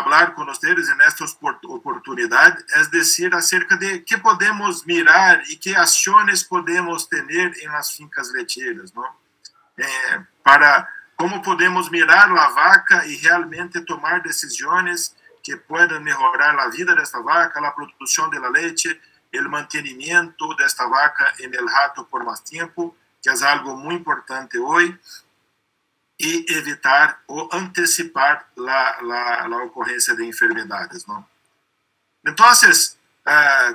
falar com vocês nesta oportunidade é dizer acerca de que podemos mirar e que ações podemos ter em las fincas lecheiras, não? Para como podemos mirar a vaca e realmente tomar decisões que puedan melhorar a vida desta vaca, a produção de leite, o mantenimento desta vaca em el hato por mais tempo, que é algo muito importante hoje, e evitar ou antecipar a ocorrência de enfermidades, não? Então,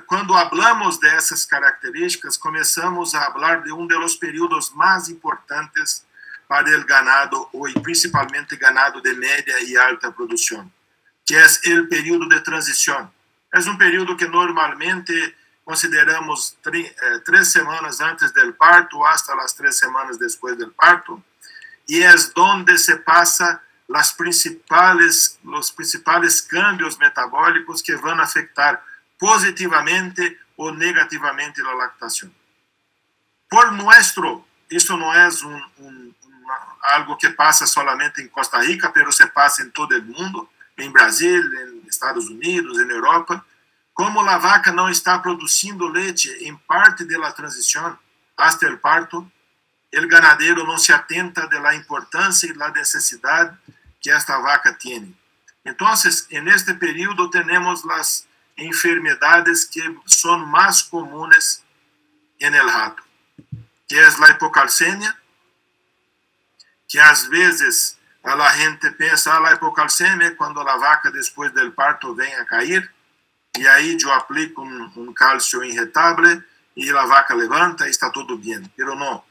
quando falamos dessas características, começamos a falar de dos períodos mais importantes para o ganado, e principalmente ganado de média e alta produção, que é o período de transição. É período que normalmente consideramos 3 semanas antes do parto hasta as 3 semanas depois do parto, e é onde se passa os principais cambios metabólicos que vão afetar positivamente ou negativamente a lactação. Por nuestro, isso não é algo que passa solamente em Costa Rica, mas se passa em todo o mundo, em Brasil, em Estados Unidos, em Europa. Como a vaca não está produzindo leite em parte da transição hasta o parto, o ganadeiro não se atenta da importância e da necessidade que esta vaca tem. Então, neste período, temos as enfermedades que são mais comuns en el hato, que é a hipocalcemia, que às vezes a gente pensa a hipocalcemia é quando a vaca depois do parto vem a cair, e aí eu aplico cálcio injetável e a vaca levanta e está tudo bem. Pero não.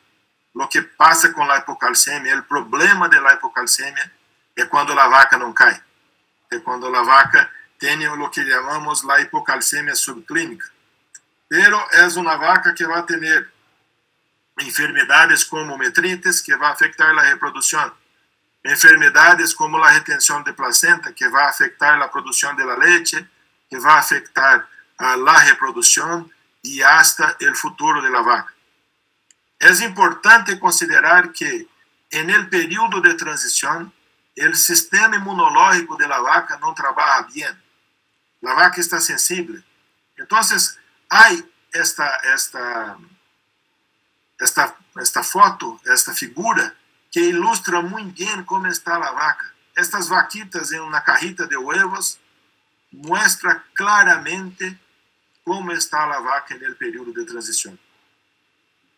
O que passa com a hipocalcemia, o problema da hipocalcemia é quando a vaca não cai. É quando a vaca tem o que chamamos a hipocalcemia subclínica. Pero é uma vaca que vai ter enfermedades como metrites, que vai afetar a reprodução. Enfermedades como a retenção de placenta, que vai afetar a produção de leite, que vai afetar a reprodução e hasta o futuro da vaca. É importante considerar que, no período de transição, o sistema imunológico da vaca não trabalha bem. A vaca está sensível. Então, há esta foto, esta figura, que ilustra muito bem como está a vaca. Estas vaquitas em uma cajita de huevos mostra claramente como está a vaca no período de transição.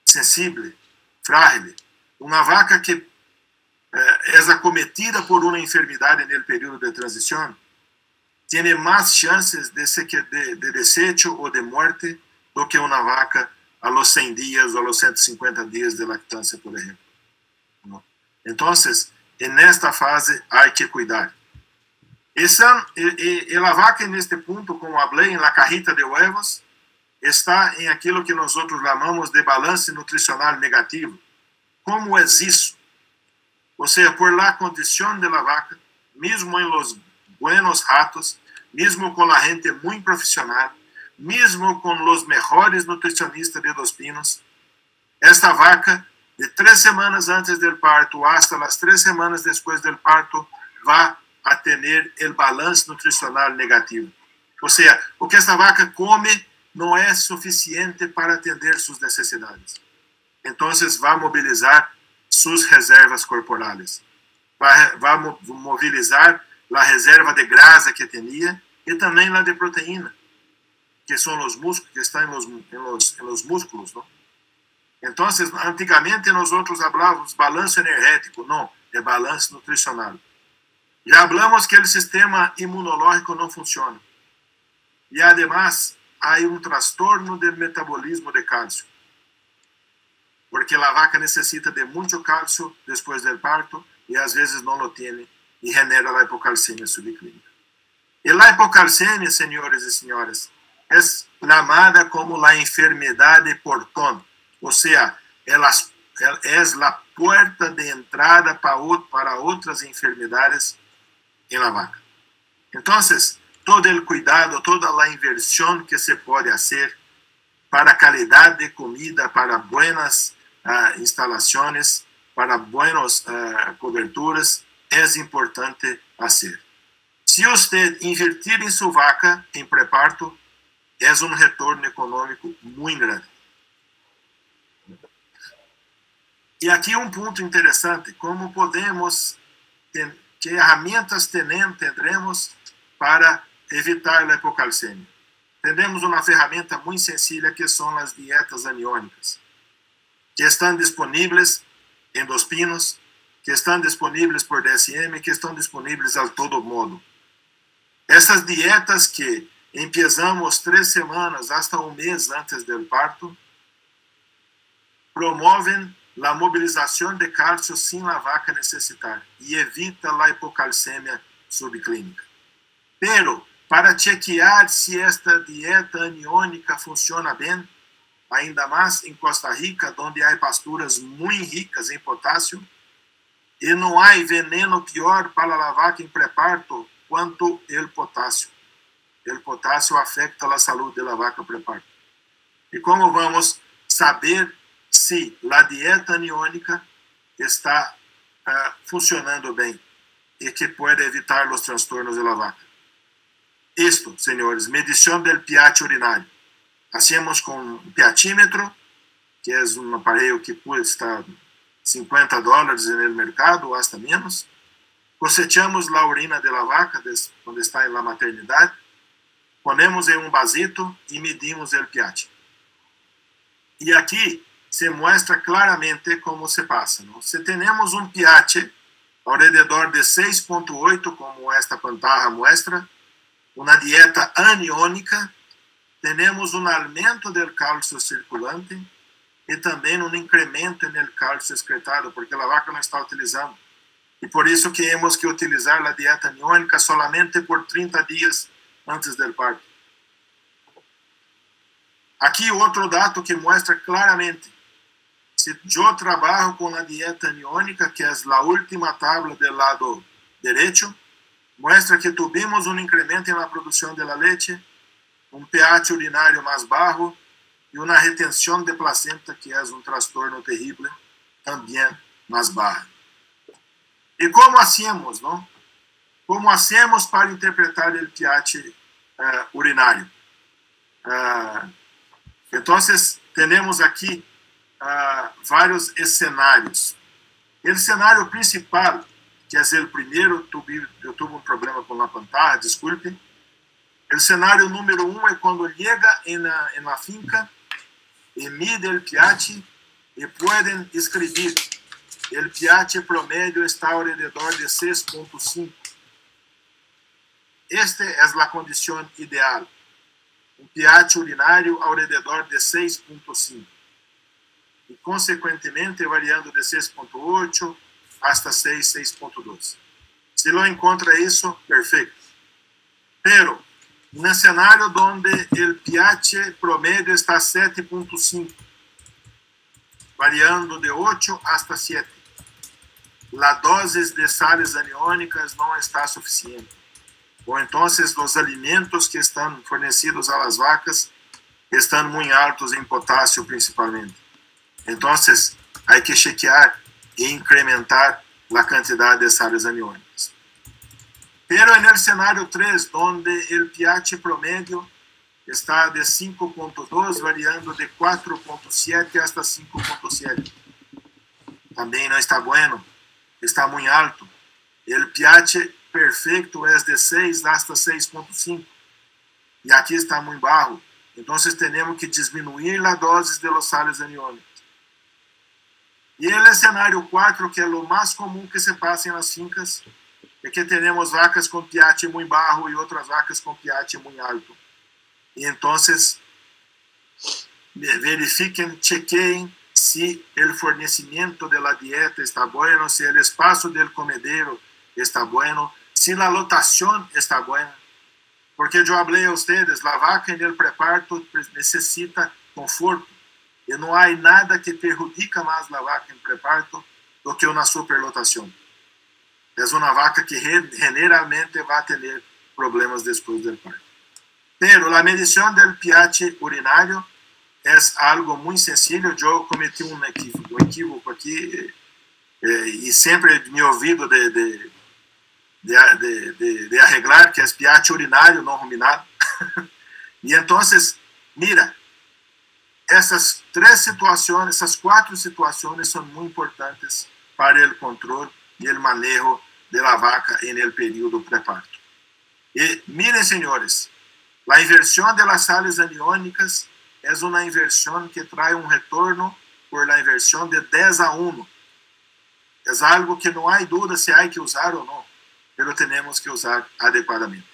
Sensível, frágil. Uma vaca que é acometida por uma enfermidade no período de transição tem mais chances de desecho ou de morte do que uma vaca a los 100 dias ou a los 150 dias de lactância, por exemplo. Então, nesta fase, há que cuidar. E a vaca, neste ponto, como falei, na cajita de huevos, está em aquilo que nós chamamos de balanço nutricional negativo. Como é isso? Ou seja, por la condição da vaca, mesmo em los buenos ratos, mesmo com a gente muito profissional, mesmo com os melhores nutricionistas de Dos Pinos, esta vaca, de 3 semanas antes do parto hasta as 3 semanas depois do parto, vai a ter o balanço nutricional negativo. Ou seja, o que esta vaca come não é suficiente para atender suas necessidades. Então, vai mobilizar suas reservas corporais. Vai mobilizar a reserva de grasa que tinha e também a de proteína, que são os músculos, que estão em los músculos, não? Então, antigamente nós falávamos balanço energético, não, é balanço nutricional. Já falamos que o sistema imunológico não funciona. E, además, há transtorno do metabolismo de cálcio, porque a vaca necessita de muito cálcio depois do parto e às vezes não o tem e genera a hipocalcemia subclínica. E a hipocalcemia, senhores e senhoras, é chamada como a enfermidade portón, ou seja, é a porta de entrada para outras enfermidades em la vaca. Então, todo o cuidado, toda a inversão que se pode fazer para a qualidade de comida, para buenas instalações, para buenas coberturas, é importante fazer. Se você invertir em sua vaca em pré-parto, é um retorno econômico muito grande. E aqui um ponto interessante, como podemos, que ferramentas teremos para evitar a hipocalcemia. Temos uma ferramenta muito sencilla que são as dietas aniônicas, que estão disponíveis em Dos Pinos, que estão disponíveis por DSM, que estão disponíveis a todo modo. Essas dietas que empezamos 3 semanas hasta um mês antes do parto, promovem a mobilização de cálcio sem a vaca necessitar e evita a hipocalcemia subclínica. Pero, para chequear se esta dieta aniônica funciona bem, ainda mais em Costa Rica, onde há pasturas muito ricas em potássio, e não há veneno pior para a vaca em pré-parto quanto o potássio. O potássio afeta a saúde da vaca pré-parto. E como vamos saber se a dieta aniônica está funcionando bem e que pode evitar os transtornos da vaca? Isto, senhores, medição do pH urinário. Hacemos com um pHímetro, que é um aparelho que custa $50 no mercado, ou hasta menos. Cosechamos a urina da vaca quando está na maternidade, ponemos em um vasito e medimos o pH. E aqui se mostra claramente como se passa. Não? Se temos um pH ao redor de 6,8, como esta pantalla mostra, uma dieta aniônica, temos um aumento do cálcio circulante e também um incremento no cálcio excretado, porque a vaca não está utilizando. E por isso que temos que utilizar a dieta aniônica solamente por 30 dias antes do parto. Aqui outro dado que mostra claramente. Se eu trabalho com a dieta aniônica, que é a última tabla do lado direito, mostra que tivemos um incremento na produção de leite, um pH urinário mais baixo e uma retenção de placenta, que é um transtorno terrível, também mais baixa. E como hacemos, não? Como hacemos para interpretar o pH urinário? Então, temos aqui vários cenários. O cenário principal, que é o primeiro, eu tive um problema com a pantalla, desculpe. O cenário número 1 é quando chega na finca e mide o pH e podem escrever. O pH promédio está ao redor de 6,5. Esta é a condição ideal. Um pH urinário ao redor de 6,5. E, consequentemente, variando de 6,8 hasta 6, 6,2. Se não encontra isso, perfeito. Pero, no cenário onde o pH promédio está 7,5, variando de 8 hasta 7, a dose de sales aniônicas não está suficiente. Ou então, os alimentos que estão fornecidos às vacas estão muito altos em potássio, principalmente. Então, há que chequear e incrementar a quantidade de sales aniônicas. Pero no cenário 3, onde o pH promédio está de 5,2, variando de 4,7 hasta 5,7. Também não está bueno, está muito alto. O pH perfeito é de 6 hasta 6,5. E aqui está muito baixo. Então, temos que diminuir a dose de los sales aniônicos. E o cenário 4, que é o mais comum que se passa nas fincas, é que temos vacas com pH muito baixo e outras vacas com pH muito alto. E então, verifiquem, chequeiem se o fornecimento da dieta está bueno, se o espaço do comedero está bueno, se a lotação está buena. Porque eu falei a vocês, a vaca no pré-parto necessita conforto. E não há nada que perjudica mais a vaca em pré-parto do que uma superlotação. É uma vaca que generalmente vai ter problemas depois do parto. Pero a medição do pH urinário é algo muito sencillo. Eu cometi um equívoco aqui e sempre me ouvido de arreglar, que é pH urinário não ruminado. E então, mira, essas quatro situações são muito importantes para o controle e o manejo da vaca no período pré-parto. E miren, senhores, a inversão das sales aniônicas é uma inversão que traz retorno por la inversão de 10:1. É algo que não há dúvida se há que usar ou não, mas temos que usar adequadamente.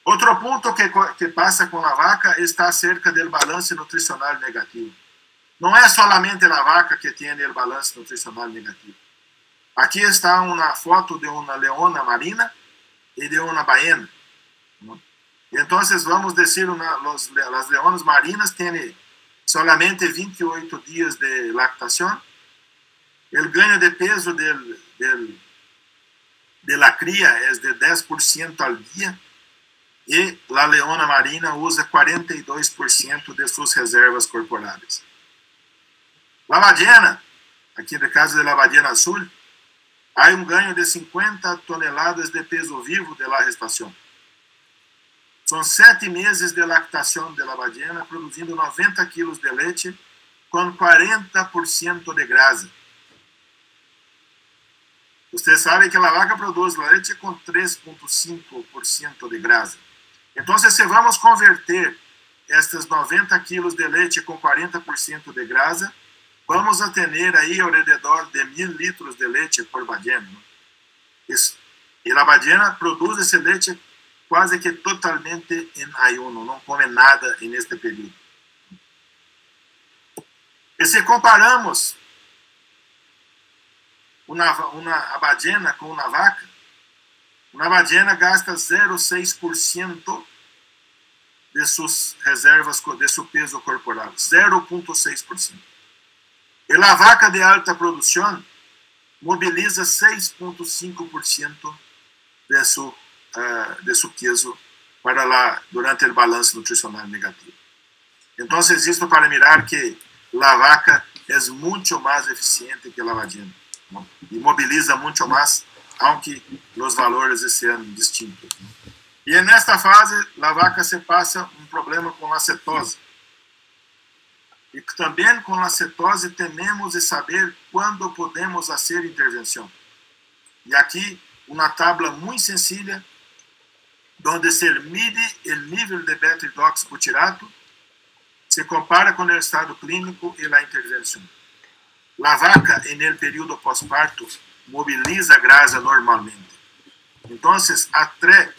Outro ponto que passa com a vaca está acerca do balanço nutricional negativo. Não é solamente a vaca que tem o balanço nutricional negativo. Aqui está uma foto de uma leona marina e de uma baena. Então, vamos dizer, as leonas marinas têm solamente 28 dias de lactação. O ganho de peso de la cria é de 10% ao dia. E a leona marina usa 42% de suas reservas corporais. A ballena, aqui no caso da ballena azul, há ganho de 50 toneladas de peso vivo de la gestação. São 7 meses de lactação de la ballena, produzindo 90 quilos de leite com 40% de grasa. Você sabe que a vaca produz leite com 3,5% de grasa. Então, se vamos converter estes 90 quilos de leite com 40% de grasa, vamos a ter aí ao redor de 1.000 litros de leite por ballena. E a ballena produz esse leite quase que totalmente em ayuno, não come nada neste período. E se comparamos a ballena com uma vaca, uma ballena gasta 0,6% de suas reservas, de seu peso corporal, 0,6%. E a vaca de alta produção mobiliza 6,5% de seu peso durante o balanço nutricional negativo. Então, existe para mirar que a vaca é muito mais eficiente que a ballena, ¿no? E mobiliza muito mais, aunque os valores sejam distintos. E nesta fase, a vaca se passa problema com a cetose. E também com a cetose tememos de saber quando podemos fazer intervenção. E aqui, uma tabla muito sencilla, onde se mide o nível de beta-hidroxibutirato, se compara com o estado clínico e a intervenção. A vaca, no período pós-parto, mobiliza grasa normalmente. Então, até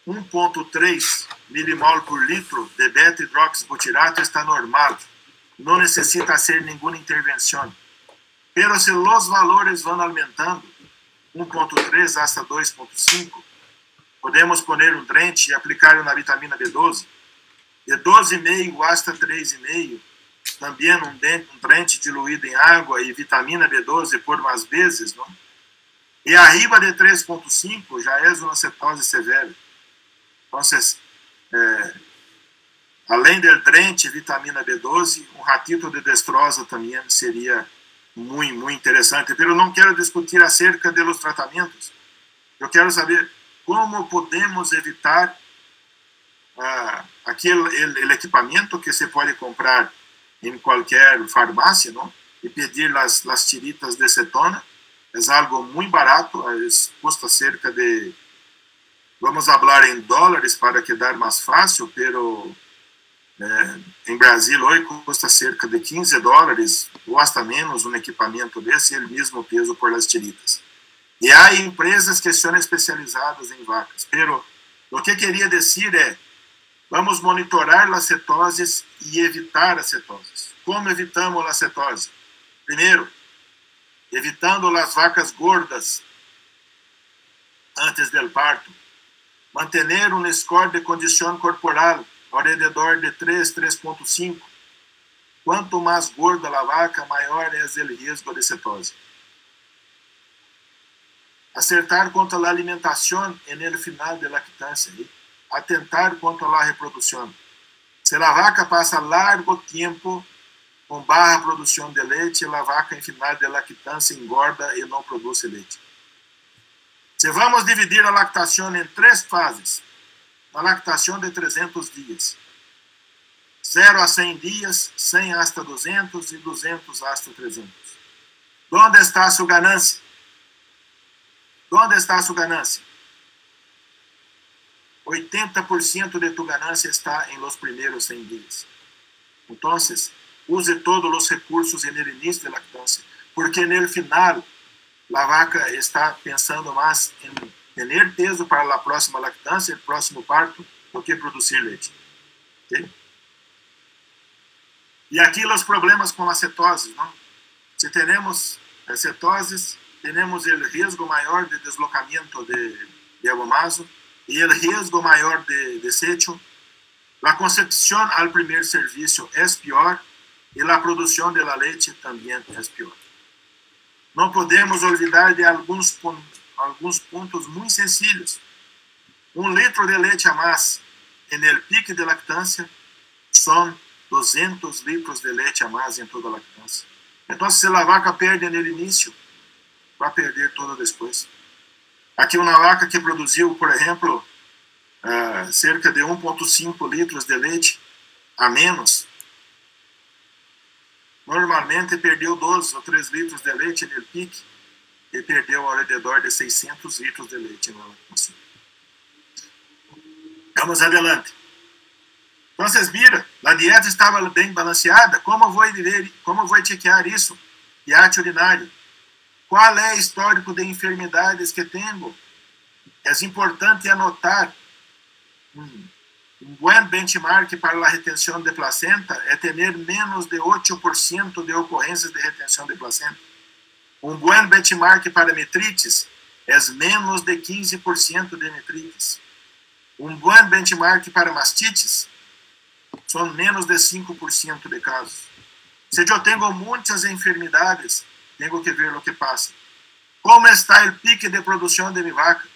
1,3 milimol por litro de beta-hidroxibutirato está normal. Não necessita ser nenhuma intervenção. Pero se os valores vão aumentando, 1,3 hasta 2,5, podemos poner um drente e aplicar uma vitamina B12, de 12,5 hasta 3,5, também um drente diluído em água e vitamina B12 por mais vezes, não? E arriba de 3,5 já é uma cetose severa. Então, além do drente e vitamina B12, um ratito de destrosa também seria muito interessante. Mas eu não quero discutir acerca dos tratamentos. Eu quero saber como podemos evitar aquele equipamento que se pode comprar em qualquer farmácia, não? E pedir as tiritas de cetona. É algo muito barato, custa cerca de, vamos falar em dólares para quedar mais fácil, pero em Brasil hoje custa cerca de $15 ou hasta menos um equipamento desse e o mesmo peso por las tiritas. E há empresas que são especializadas em vacas, pero o que queria dizer é, vamos monitorar as cetoses e evitar as cetoses. Como evitamos a cetose? Primeiro, evitando as vacas gordas antes do parto, manter um score de condição corporal ao redor de 3,5. Quanto mais gorda a vaca, maior é o risco de cetose. Acertar quanto à alimentação no final da lactância e atentar quanto à reprodução. Se a vaca passa largo tempo com baixa produção de leite, a vaca em final de lactância engorda e não produz leite. Se vamos dividir a lactação em 3 fases, a lactação de 300 dias, 0 a 100 dias, 100 hasta 200 e 200 hasta 300. ¿Dónde está su ganancia? ¿Dónde está su ganancia? 80% de tu ganancia está en los primeros 100 días. Entonces, use todos los recursos en el inicio de lactancia, porque en el final la vaca está pensando más en tener peso para la próxima lactancia, el próximo parto, do que producir leite. ¿Okay? E aqui os problemas com a cetose, não? Se temos cetoses, temos o risco maior de deslocamento de abomaso e o risco maior de desecho. A concepção ao primeiro serviço é pior e a produção de la leite também é pior. Não podemos olvidar de alguns pontos muito sencillos. 1 litro de leite a mais no pique de lactância são 200 litros de leite a mais em toda a lactância. Então, se a vaca perde no início, vai perder todo depois. Aqui uma vaca que produziu, por exemplo, cerca de 1,5 litros de leite a menos, normalmente perdeu 2 ou 3 litros de leite no pique e perdeu ao redor de 600 litros de leite na lactação. Vamos adelante. Então, mira, a dieta estava bem balanceada. Como vou chequear isso? pH urinário. Qual é o histórico de enfermidades que tenho? É importante anotar. Um bom benchmark para a retenção de placenta é ter menos de 8% de ocorrências de retenção de placenta. Um bom benchmark para metrites é menos de 15% de metrites. Um bom benchmark para mastites são menos de 5% de casos. Se eu tenho muitas enfermidades, tenho que ver o que passa. Como está o pique de produção de minha vaca?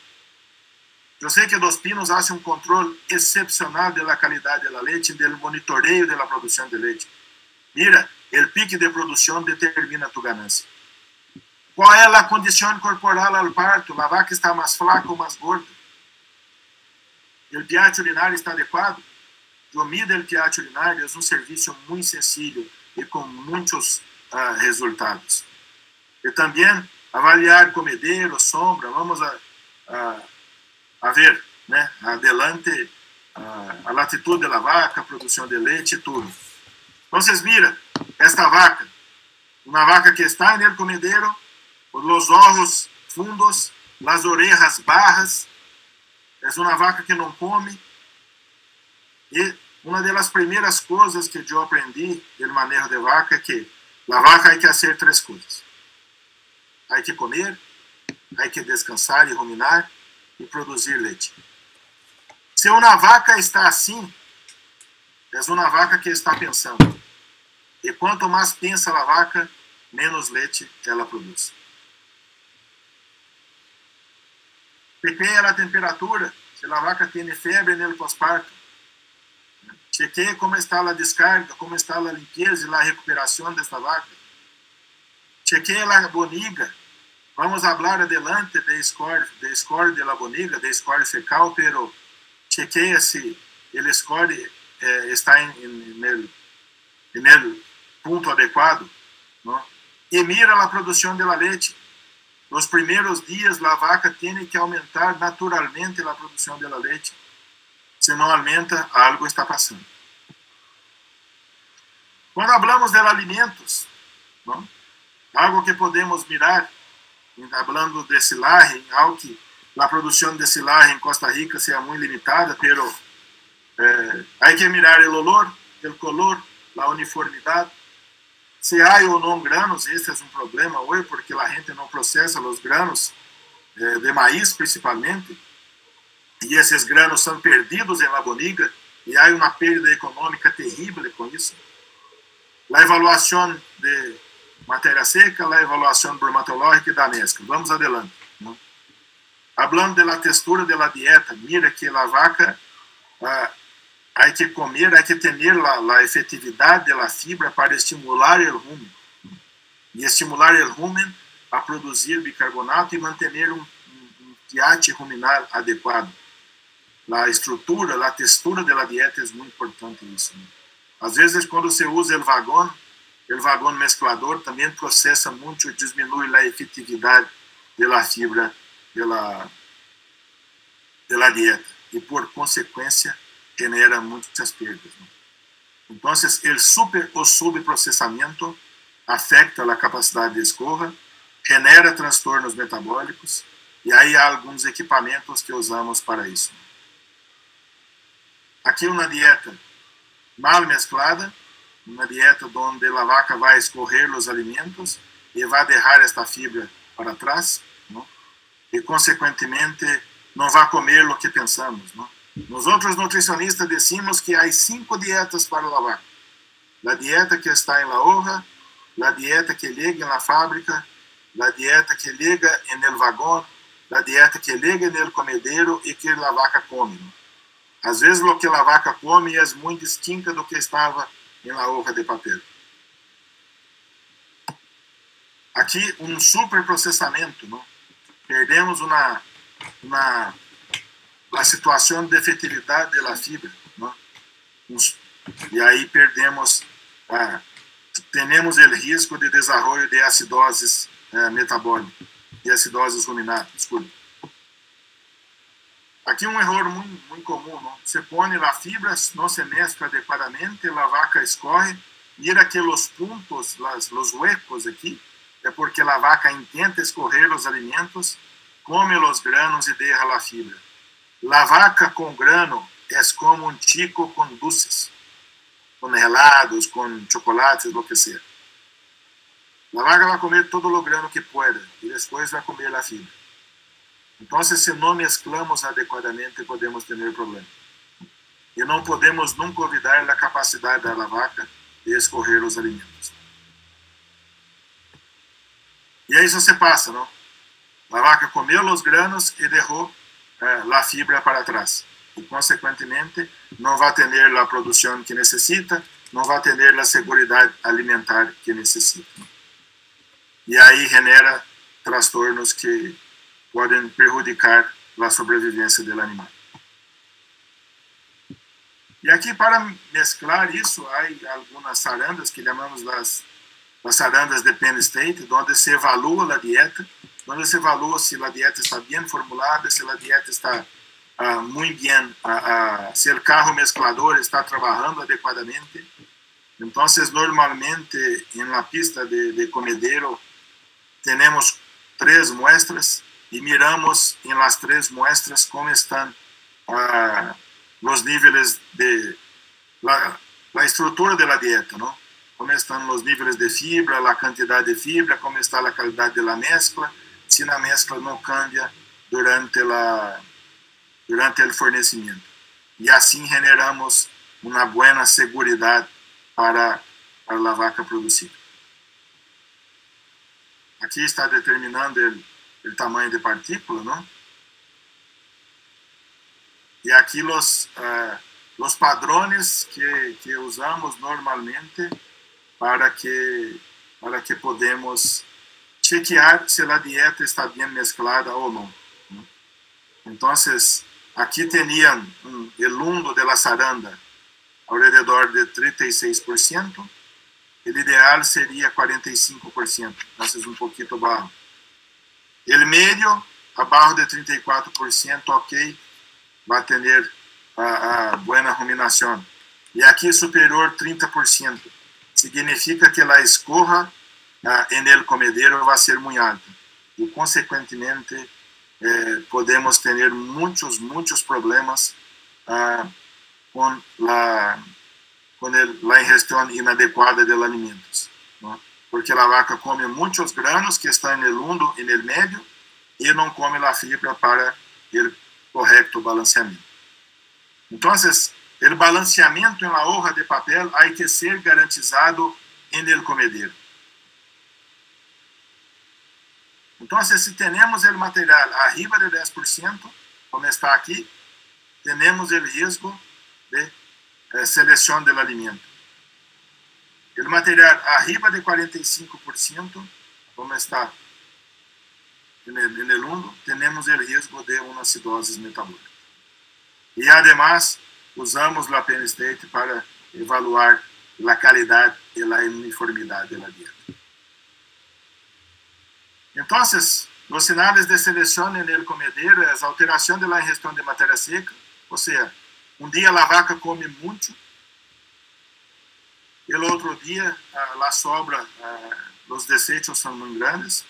Eu sei que Dos Pinos faz um controle excepcional da qualidade da leite e do monitoreio da produção de leite. Mira, o pique de produção determina tu ganância. Qual é a condição corporal ao parto? A vaca está mais flaca ou mais gorda? O pH urinário está adequado? Eu mido o pH urinário, é um serviço muito sencillo e com muitos resultados. E também avaliar comedero, sombra, vamos a ver, né, adelante a latitude da vaca, a produção de leite e tudo. Então, mira, esta vaca, uma vaca que está no comedero, os ojos fundos, as orejas bajas, é uma vaca que não come. E uma das primeiras coisas que eu aprendi do manejo de vaca é que a vaca tem que fazer 3 coisas. Tem que comer, tem que descansar e ruminar e produzir leite. Se uma vaca está assim, é uma vaca que está pensando. E quanto mais pensa a vaca, menos leite ela produz. Chequeia a temperatura, se a vaca tem febre no pós-parto. Chequeia como está a descarga, como está a limpeza e a recuperação desta vaca. Chequeia a boniga. Vamos falar adelante de score de la boniga, de score fecal, pero chequeia se o score está no ponto adequado, não? E mira a produção de la leite. Nos primeiros dias, a vaca tem que aumentar naturalmente a produção de la leite. Se não aumenta, algo está passando. Quando falamos de alimentos, não? Algo que podemos mirar, falando de silagem, aunque a produção de silagem em Costa Rica seja muito limitada, pero hay que mirar o olor, o color, a uniformidade. Se há ou não granos, esse é um problema hoje, porque a gente não processa os granos de maíz, principalmente, e esses granos são perdidos em la boniga, e há uma perda econômica terrível com isso. A avaliação de matéria seca, a avaliação bromatológica e da mescla. Vamos adelante. Não? Hablando da textura da dieta, mira que a vaca há que comer, há que ter a efetividade da fibra para estimular o rumen. E estimular o rumen a produzir bicarbonato e manter um pH ruminal adequado. A estrutura, a textura da dieta é muito importante isso. Né? Às vezes, quando você usa o vagão mesclador também processa muito e diminui a efetividade da fibra da dieta. E, por consequência, genera muitas perdas. Né? Então, o subprocessamento afeta a capacidade de escorra, genera transtornos metabólicos, e aí há alguns equipamentos que usamos para isso. Aqui uma dieta mal mesclada, uma dieta onde a vaca vai escorrer os alimentos e vai deixar esta fibra para trás, não? E, consequentemente, não vai comer o que pensamos. Não? Nós outros nutricionistas decimos que há 5 dietas para a vaca. A dieta que está em la hoja, a dieta que liga na fábrica, a dieta que liga no vagão, a dieta que liga no comedero e que a vaca come. Não? Às vezes, o que a vaca come é muito distinto do que estava na hoja de papel. Aqui, superprocessamento. Não? Perdemos a situação de efetividade da fibra. Não? E aí perdemos, temos o risco de desenvolvimento de acidoses metabólica, de acidoses ruminal. Desculpe. Aqui erro muito comum, não? Se põe a fibra, não se mescla adequadamente, a vaca escorre, mira que os pontos, os huecos aqui, é porque a vaca intenta escorrer os alimentos, come os granos e deixa a fibra. A vaca com grano é como um chico com doces, com helados, com chocolates, o que seja. A vaca vai comer todo o grano que pueda e depois vai comer a fibra. Então, se não mesclamos adequadamente, podemos ter problema. E não podemos nunca olvidar a capacidade da vaca de escorrer os alimentos. E aí isso se passa, não? A vaca comeu os granos e deixou a fibra para trás. E, consequentemente, não vai ter a produção que necessita, não vai ter a segurança alimentar que necessita. E aí genera transtornos que podem prejudicar a sobrevivência do animal. E aqui, para mesclar isso, há algumas sarandas que chamamos as sarandas de Penn State, onde se evalua a dieta, onde se evalua se a dieta está bem formulada, se a dieta está muito bem, se o carro mesclador está trabalhando adequadamente. Então, normalmente, na pista de comedero, temos 3 muestras e miramos em las 3 muestras como estão os níveis de la estrutura da dieta, não? Como estão os níveis de fibra, a quantidade de fibra, como está a qualidade da mescla, se a mescla não cambia durante o fornecimento. E assim generamos uma boa segurança para a vaca produzida. Aqui está determinando o tamanho de partícula, não? E aqui os padrões que usamos normalmente para que podemos chequear se a dieta está bem mesclada ou não. Então, aqui teriam o lundo da saranda ao redor de 36%, o ideal seria 45%, então um pouquinho baixo. O médio, abaixo de 34%, ok, vai ter a boa ruminação. E aqui superior 30%, significa que a escorra no comedero vai ser muito alta. E, consequentemente, podemos ter muitos problemas com a ingestão inadequada de alimentos. Não? Porque a vaca come muitos granos que estão no lundo e no meio e não come a fibra para o correto balanceamento. Então, o balanceamento na hoja de papel há que ser garantizado no comedero. Então, se temos o material arriba de 10%, como está aqui, temos o risco de seleção do alimento. O material arriba de 45%, como está en el mundo, tenemos el riesgo de una acidosis metabólica. Y además, usamos la Penn State para evaluar la calidad y la uniformidad de la dieta. Entonces, los sinales de selección en el comedero es alteración de la ingestión de materia seca, o sea, un día la vaca come mucho, el otro día la sobra, los desechos son muy grandes.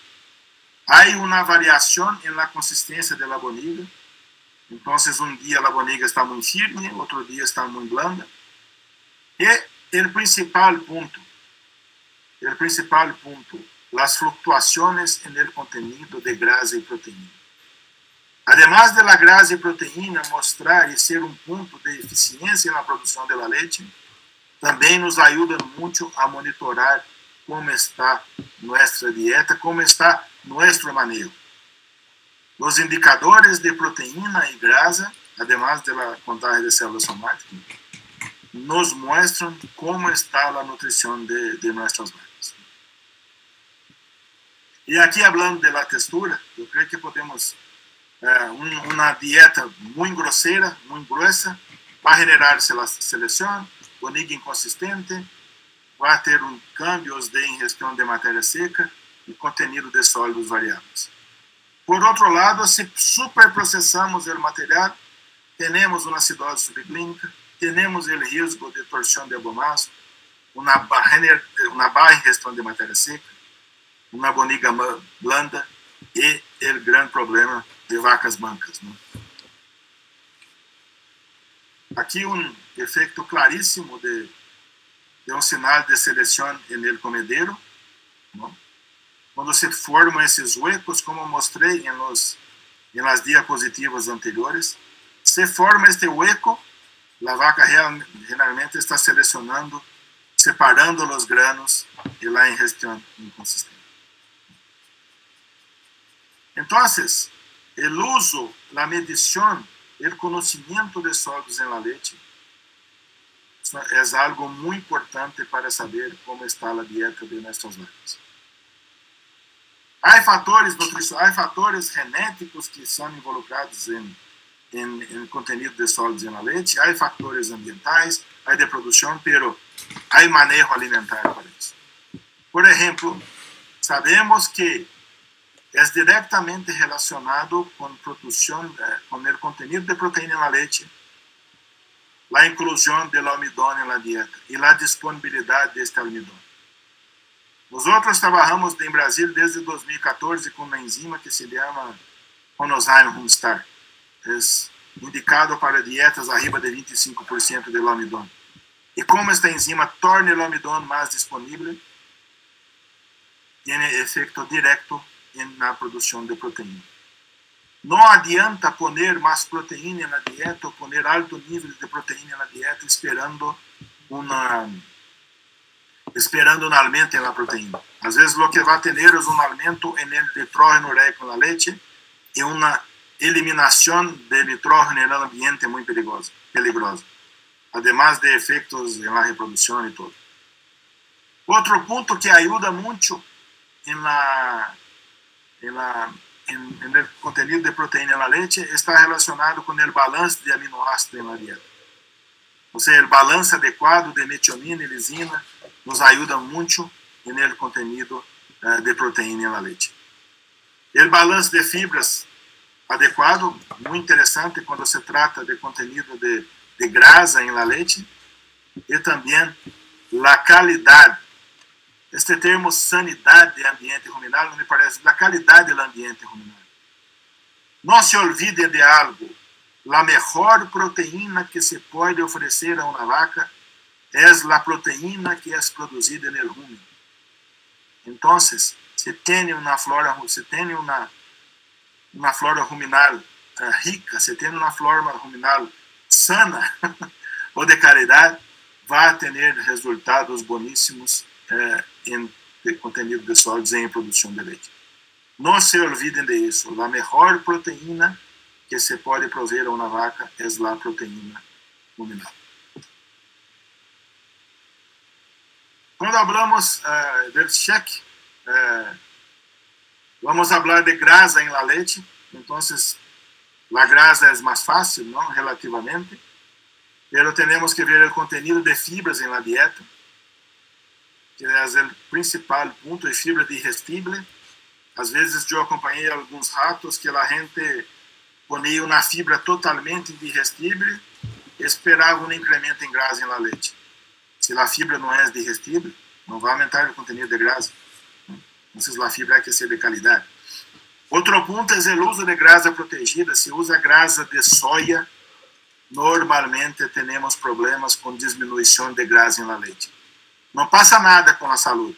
Hay una variación en la consistencia de la bonilla. Entonces, un día la bonilla está muy firme, otro día está muy blanda. Y el principal punto, las fluctuaciones en el contenido de grasa y proteína. Además de la grasa y proteína mostrar y ser un punto de eficiencia en la producción de la leche, también nos ayuda mucho a monitorar cómo está nuestra dieta, cómo está nuestro manejo. Los indicadores de proteína y grasa, además de la contagem de células somáticas, nos muestran cómo está la nutrición de nuestras vacas. Y aquí hablando de la textura, yo creo que podemos, una dieta muy grosera, muy gruesa, va a generarse la selección, bonilla inconsistente, va a ter cambios de ingestão de matéria seca e contenido de sólidos variáveis. Por outro lado, se superprocessamos o material, temos uma acidose subclínica, temos o risco de torção de abomaço, uma baixa ingestão de matéria seca, uma bonilla blanda e o grande problema de vacas mancas. Né? Aqui efeito claríssimo de um sinal de seleção no comedero, ¿no? Quando se formam esses huecos, como mostrei em las diapositivas anteriores, se forma este hueco, a vaca generalmente está selecionando, separando os granos e a ingestão inconsistente. Então, o uso, a medição, o conhecimento de sólidos em la leche é algo muito importante para saber como está a dieta de nossas vacas. Há fatores genéticos que são involucrados em contenido de sólidos em la leche, há fatores ambientais, há de produção, mas há manejo alimentar para isso. Por exemplo, sabemos que é diretamente relacionado com produção, com o contenido de proteína na leite, a inclusão do almidão na dieta e a disponibilidade deste almidão. Nós trabalhamos em Brasil desde 2014 com uma enzima que se chama Honozyme Humstar. É indicado para dietas acima de 25% do almidão. E como esta enzima torna o almidão mais disponível, tem efeito direto na produção de proteína. Não adianta poner mais proteína na dieta ou poner alto nível de proteína na dieta esperando um aumento na proteína. Às vezes, o que vai ter é um aumento no nitrógeno ureico na leite e uma eliminação de nitrógeno no ambiente muito perigosa. Además de efeitos na reprodução e tudo. Outro ponto que ajuda muito no contenido de proteína na leite está relacionado com o balanço de aminoácidos na dieta. Ou seja, o balanço adequado de metionina e lisina nos ajuda muito no contenido de proteína na leite. O balanço de fibras adequado, muito interessante quando se trata de contenido de grasa na leite, e também a qualidade. Este termo sanidade de ambiente ruminal não me parece, a qualidade do ambiente ruminal. Não se olvide de algo, a melhor proteína que se pode oferecer a uma vaca é a proteína que é produzida no rumen. Então, se tem uma flora ruminal rica, se tem uma flora ruminal sana ou de qualidade, vai ter resultados boníssimos em contenido de sólidos em produção de leite. Não se olvidem de isso. A melhor proteína que se pode prover a uma vaca é a proteína ruminal. Quando falamos do cheque, Vamos falar de grasa em la leche. Então, la grasa é mais fácil, não? Relativamente. Pero temos que ver o contenido de fibras em la dieta, que é o principal ponto de fibra digestible. Às vezes eu acompanhei alguns ratos que a gente ponia uma fibra totalmente indigestible e esperava um incremento em grasa em la leite. Se a fibra não é digestible, não vai aumentar o contenido de grasa. Então, a fibra tem que ser de qualidade. Outro ponto é o uso de grasa protegida. Se usa grasa de soja, normalmente temos problemas com diminuição de grasa em la leite. Não passa nada com a saúde,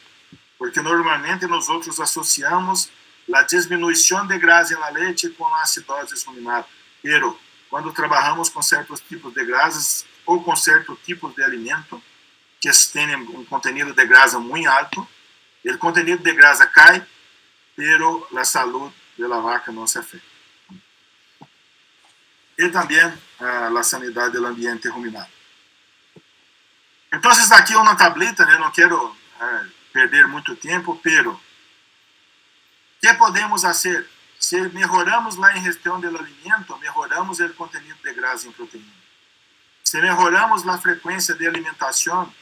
porque normalmente nós outros associamos a diminuição de grasa em la leite com a acidose ruminal. Pero, quando trabalhamos com certos tipos de grasas ou com certos tipos de alimento que têm um contenido de grasa muito alto, o contenido de grasa cai, pero a saúde da vaca não se afeta. E também a sanidade do ambiente ruminal. Então, aqui uma tablita, né? Não quero perder muito tempo, pero que podemos fazer? Se melhoramos a ingestão do alimento, melhoramos o contenido de grasa em proteína. Se melhoramos a frequência de alimentação,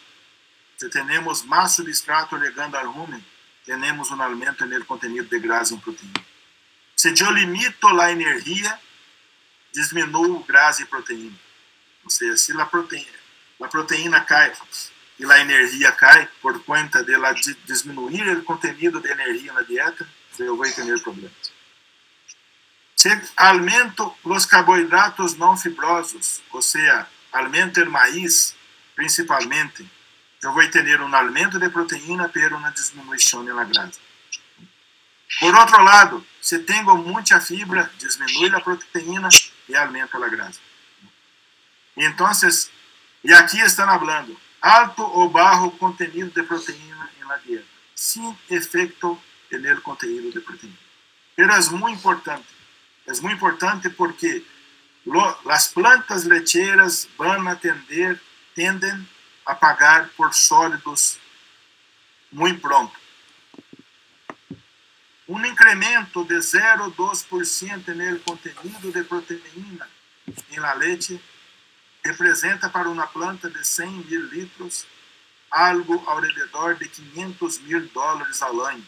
se temos mais substrato ligando ao rumen, temos um aumento no contenido de grasa em proteína. Se eu limito a energia, diminuo grasa e proteína. Ou seja, se a proteína cai e a energia cai por conta de ela diminuir o contenido de energia na dieta, eu vou ter problemas. Se aumento os carboidratos não fibrosos, ou seja, aumento o maíz, principalmente, eu vou ter um aumento de proteína, pero uma diminuição na grasa. Por outro lado, se tenho muita fibra, diminui a proteína e aumenta a grasa. Então, e aqui estão falando alto ou baixo contenido de proteína na dieta, sem efeito no contenido de proteína. Mas é muito importante. É muito importante porque as plantas lecheiras tendem a pagar por sólidos muito pronto. Um incremento de 0,2% no contenido de proteína em la leite representa para uma planta de 100 mil litros algo ao redor de $500,000 ao ano.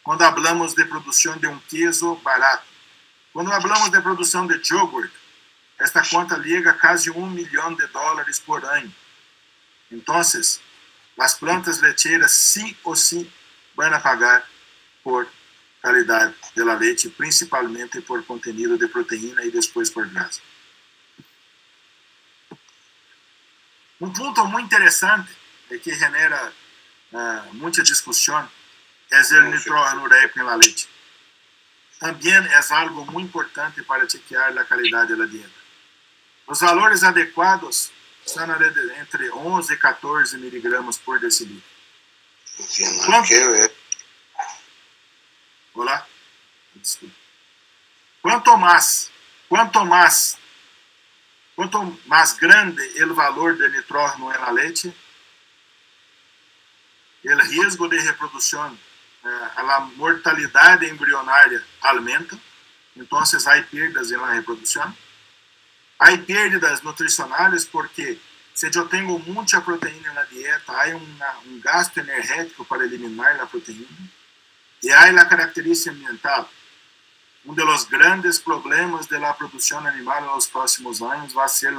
Quando falamos de produção de um queso barato. Quando falamos de produção de iogurte, esta conta liga quase $1 milhão por ano. Então, as plantas lecheiras sim ou sim vão pagar por qualidade da leite, principalmente por contenido de proteína e depois por grasa. Um ponto muito interessante e que genera muita discussão é o nitrógeno ureico na leite. Também é algo muito importante para chequear a qualidade da dieta. Os valores adequados estão entre 11 e 14 miligramas por decilitro. Olá? Desculpa. Quanto mais grande o valor de nitrógeno na leite, o risco de reprodução, a mortalidade embrionária aumenta, então há perdas na reprodução. Há perdas nutricionais porque se eu tenho muita proteína na dieta, há um gasto energético para eliminar a proteína. E há a característica ambiental. Um dos grandes problemas da produção animal nos próximos anos vai ser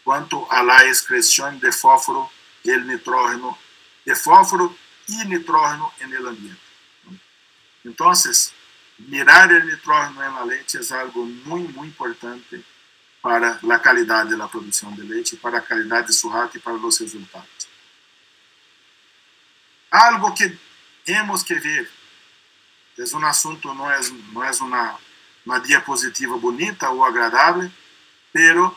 quanto à excreção de fósforo e nitrógeno, de fósforo e nitrógeno no ambiente. Então, mirar o nitrógeno na leite é algo muito, muito importante para a qualidade da produção de leite, para a qualidade de su rato e para os resultados. Algo que temos que ver, é um assunto, não é uma diapositiva bonita ou agradável, pero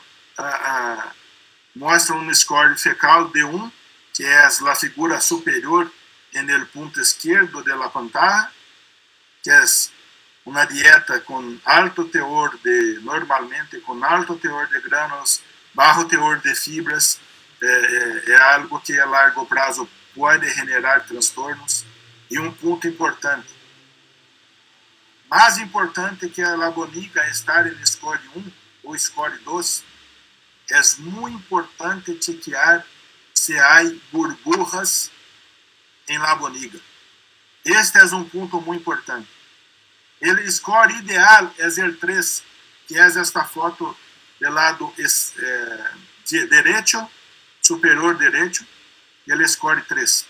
mostra um score fecal de 1, que é a figura superior no ponto esquerdo da pantalla, que é uma dieta com alto teor normalmente com alto teor de granos, baixo teor de fibras, é algo que a largo prazo pode generar transtornos. E um ponto importante, mais importante que a laboniga estar em score 1 ou score 2, é muito importante chequear se há burbujas em laboniga. Este é um ponto muito importante. O score ideal é o 3, que é esta foto do lado direito, superior direito, e o score 3.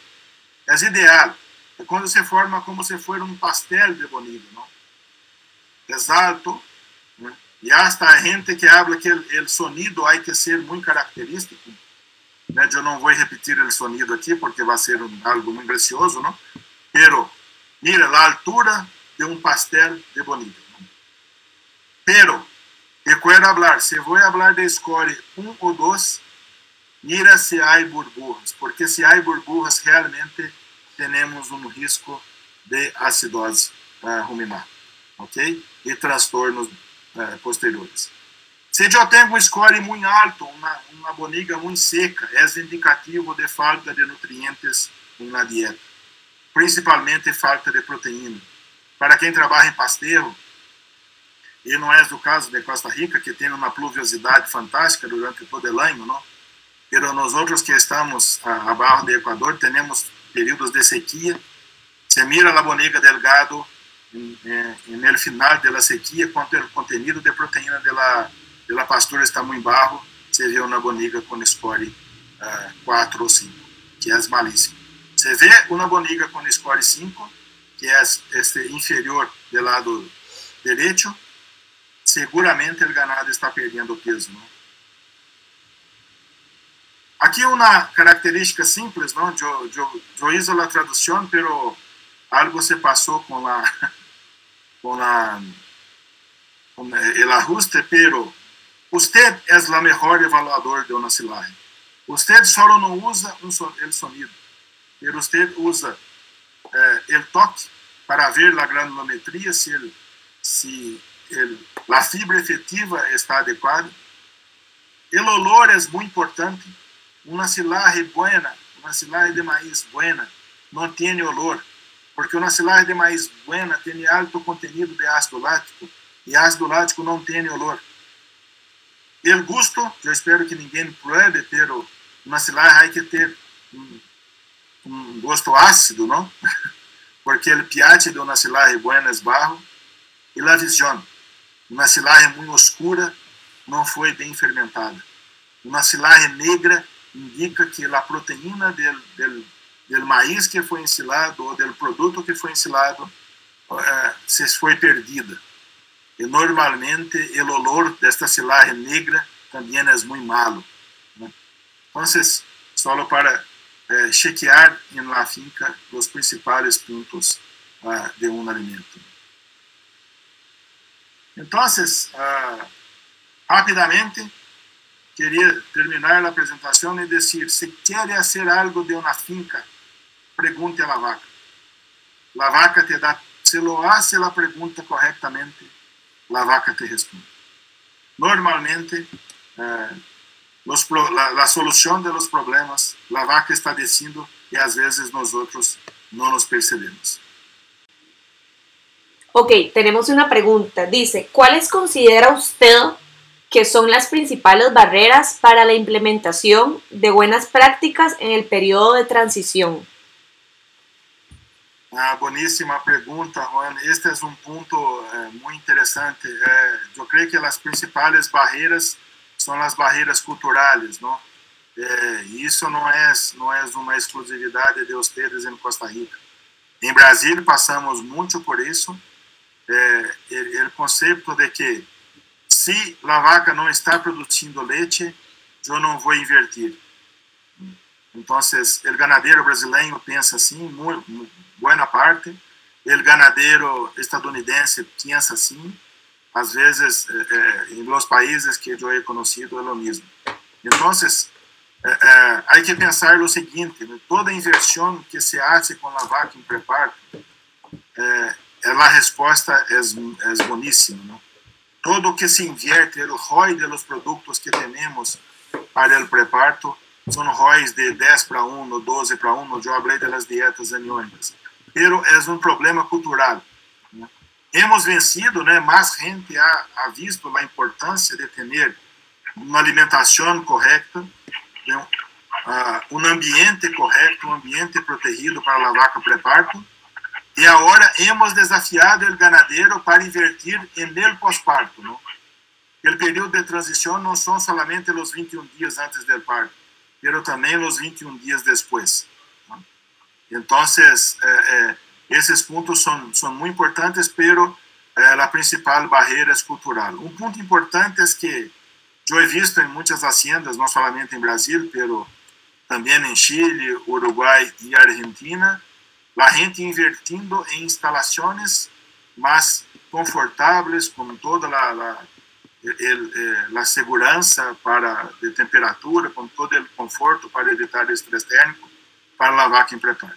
É ideal. É quando se forma como se fosse um pastel de boniga, não? É alto, né? E hasta a gente que habla que o sonido há que ser muito característico, né? Eu não vou repetir o sonido aqui porque vai ser algo muito gracioso, não? Pero mira a altura de um pastel de boniga, ¿no? Pero recuerdo hablar, se vou falar de score 1 ou 2, mira se há burbujas, porque se há burbujas realmente temos um risco de acidose ruminar, ok? E transtornos posteriores. Se eu tenho um score muito alto, uma boniga muito seca, é indicativo de falta de nutrientes na dieta, principalmente falta de proteína. Para quem trabalha em pasteiro, e não é do caso de Costa Rica, que tem uma pluviosidade fantástica durante todo o ano, não? Mas nós outros que estamos abaixo do Equador, temos períodos de sequia. Se mira a boniga del gado no final da sequia, quanto o contenido de proteína da pastura está muito baixo, se vê uma boniga com score 4 ou 5, que é malíssimo. Se vê uma boniga com score 5, que é este inferior do lado direito, seguramente o ganado está perdendo peso, não? Aqui uma característica simples, não? Eu hice a tradução, pero algo se passou com el ajuste, pero usted é o melhor evaluador de uma silagem. Usted só não usa o sonido, pero usted usa o toque para ver a granulometria, se a fibra efetiva está adequada. O olor é muito importante. Uma silagem buena, uma silagem de maíz buena, não tem olor, porque uma silagem de maíz buena tem alto contenido de ácido lático, e ácido lático não tem olor. O gosto, eu espero que ninguém pruebe, pero uma silagem hay que ter um gosto ácido, não? Porque o pH de uma silagem buena é baixo. E a visão, uma silagem muito oscura não foi bem fermentada. Uma silagem negra indica que a proteína do maíz que foi ensilado ou do produto que foi ensilado se foi perdida. E normalmente o olor desta silagem negra também é muito malo, né? Então, só para chequear na finca os principais pontos de um alimento. Então, rapidamente, queria terminar a apresentação e dizer, se quer fazer algo de uma finca, pergunte à vaca. A vaca te dá, se lo hace a pergunta corretamente, a vaca te responde. Normalmente, a solução dos problemas, a vaca está dizendo e às vezes nós outros não nos percebemos. Ok, tenemos una pregunta. Dice, ¿cuáles considera usted que son las principales barreras para la implementación de buenas prácticas en el periodo de transición? Boníssima pergunta, Juan. Este é um ponto muito interessante. Eu creio que as principais barreiras são as barreiras culturais, não? Isso não é uma exclusividade de ustedes em Costa Rica. Em Brasil passamos muito por isso. O conceito de que se a vaca não está produzindo leite, eu não vou invertir. Então, o ganadeiro brasileiro pensa assim, boa parte. O ganadeiro estadunidense pensa assim. Às vezes, em los países que eu he conhecido, é o mesmo. Então, há que pensar o seguinte, né? Toda inversão que se hace com a vaca em preparo, a resposta é boníssima, não? Todo o que se invierte, o ROI de los produtos que temos para o preparo, são ROIs de 10:1 ou 12:1, eu falei das dietas aniônicas. Pero é um problema cultural, né? hemos vencido, né? Más gente ha visto a importância de ter uma alimentação correta, um ambiente correto, um ambiente protegido para a vaca pré-parto. E agora hemos desafiado o ganadeiro para invertir em pós-parto, ¿no? O período de transição não são somente os 21 dias antes do parto, mas também os 21 dias depois. Então, esses pontos são muito importantes, mas a principal barreira é cultural. Um ponto importante é que eu he visto em muitas haciendas, não somente em Brasil, mas também em Chile, Uruguai e Argentina, a gente invertindo em instalações mais confortáveis, com toda a segurança de temperatura, com todo o conforto para evitar estresse térmico para a vaca em preparo.